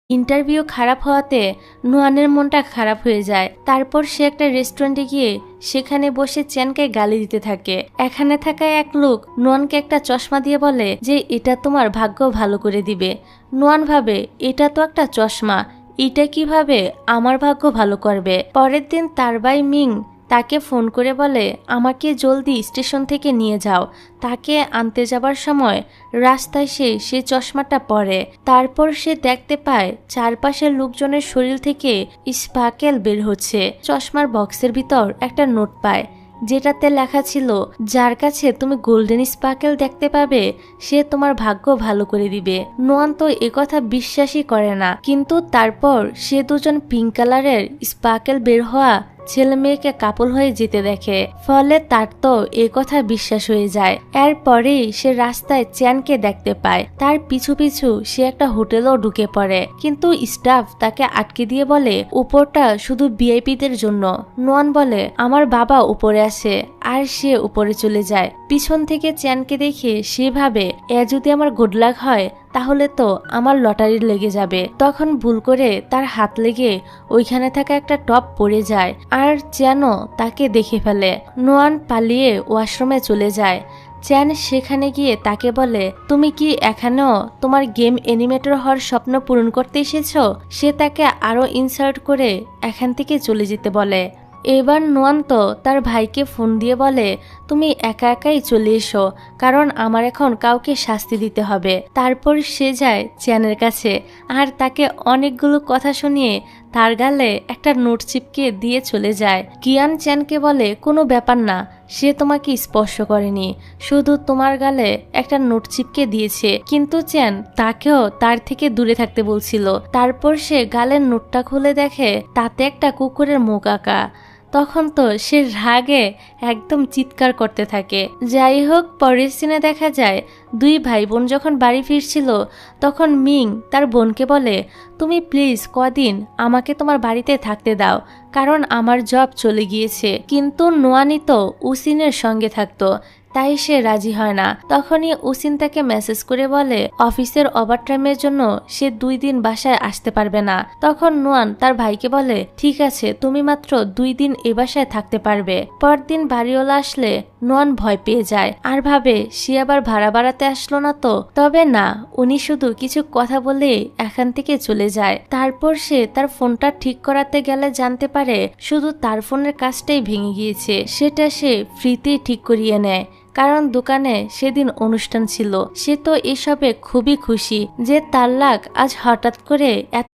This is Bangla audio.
ইন্টারভিউ খারাপ হওয়াতে নোয়ানের মনটা খারাপ হয়ে যায়। তারপর সে একটা রেস্টুরেন্টে গিয়ে সেখানে বসে চ্যানকে গালি দিতে থাকে। এখানে থাকা এক লোক নোয়ানকে একটা চশমা দিয়ে বলে যে এটা তোমার ভাগ্য ভালো করে দিবে। নোয়ান ভাবে এটা তো একটা চশমা, এটা কিভাবে আমার ভাগ্য ভালো করবে। পরের দিন তার ভাই মিং তাকে ফোন করে বলে আমাকে জলদি স্টেশন থেকে নিয়ে যাও। তাকে আনতে যাবার সময় রাস্তায় সে চশমাটা পরে। তারপর সে দেখতে পায় চারপাশের লোকজনের শরীর থেকে স্পার্কেল বের হচ্ছে। চশমার বক্সের ভিতর একটা নোট পায় যেটাতে লেখা ছিল যার কাছে তুমি গোল্ডেন স্পার্কেল দেখতে পাবে সে তোমার ভাগ্য ভালো করে দিবে। নোয়ান তো একথা বিশ্বাসই করে না, কিন্তু তারপর সে দুজন পিঙ্ক কালারের স্পার্কেল বের হওয়া ছেলে মেয়েকে কাপল হয়ে যেতে দেখে। ফলে তার তো এ কথা বিশ্বাস হয়ে যায়। এরপরেই সে রাস্তায় চ্যানকে দেখতে পায়। তার পিছু পিছু সে একটা হোটেলও ঢুকে পড়ে, কিন্তু স্টাফ তাকে আটকে দিয়ে বলে উপরটা শুধু ভিআইপিদের জন্য। নোয়ান বলে আমার বাবা উপরে আছে, আর সে উপরে চলে যায়। পিছন থেকে চ্যানকে দেখে সে ভাবে এ যদি আমার গুড লাক হয় তাহলে তো আমার লটারি লেগে যাবে। তখন ভুল করে তার হাত লেগে ওইখানে থাকা একটা টপ পড়ে যায়, আর চ্যানও তাকে দেখে ফেলে। নোয়ান পালিয়ে ওয়াশরুমে চলে যায়। চ্যান সেখানে গিয়ে তাকে বলে তুমি কি এখানেও তোমার গেম অ্যানিমেটর হওয়ার স্বপ্ন পূরণ করতে এসেছো? সে তাকে আরো ইনসাল্ট করে এখান থেকে চলে যেতে বলে। এবার নোয়ান তো তার ভাইকে ফোন দিয়ে বলে তুমি একা একাই চলে এসো, কারণ আমার এখন কাউকে শাস্তি দিতে হবে। তারপর সে যায় চ্যানের কাছে আর তাকে অনেকগুলো কথা শুনিয়ে তার গালে একটা নোট চিপকে দিয়ে চলে যায়। কিয়ান চ্যানকে বলে কোনো ব্যাপার না, সে তোমাকে স্পর্শ করেনি, শুধু তোমার গালে একটা নোট চিপকে দিয়েছে। কিন্তু চ্যান তাকেও তার থেকে দূরে থাকতে বলছিল। তারপর সে গালের নোটটা খুলে দেখে তাতে একটা কুকুরের মুখ আঁকা। তখন তো সে রাগে একদম চিৎকার করতে থাকে। যাই হোক, পরের সিনে দেখা যায় দুই ভাই বোন যখন বাড়ি ফিরছিল তখন মিং তার বোনকে বলে তুমি প্লিজ কদিন আমাকে তোমার বাড়িতে থাকতে দাও, কারণ আমার জব চলে গিয়েছে। কিন্তু নোয়ানি তো উসিনের সঙ্গে থাকতো, তাই সে রাজি হয় না। তখনই উসিন তাকে মেসেজ করে বলে অফিসের ওভারটাইমের জন্য সে 2 দিন বাসায় আসতে পারবে না। তখন নোয়ান তার ভাইকে বলে ঠিক আছে, তুমি মাত্র 2 দিন এ বাসায় থাকতে পারবে। পরদিন বাড়িওয়ালা আসলে নোয়ান ভয় পেয়ে যায় আর ভাবে সে আবার ভাড়া বাড়াতে আসলো না তো। তবে না, উনি শুধু কিছু কথা বলে এখান থেকে চলে যায়। তারপর সে তার ফোনটা ঠিক করাতে গেলে জানতে পারে শুধু তার ফোনের কাজটাই ভেঙে গিয়েছে। সেটা সে ফ্রিতেই ঠিক করিয়ে নেয়, কারণ দোকানে সেদিন অনুষ্ঠান ছিল। সে তো এসবে খুবই খুশি যে তার লাক আজ হঠাৎ করে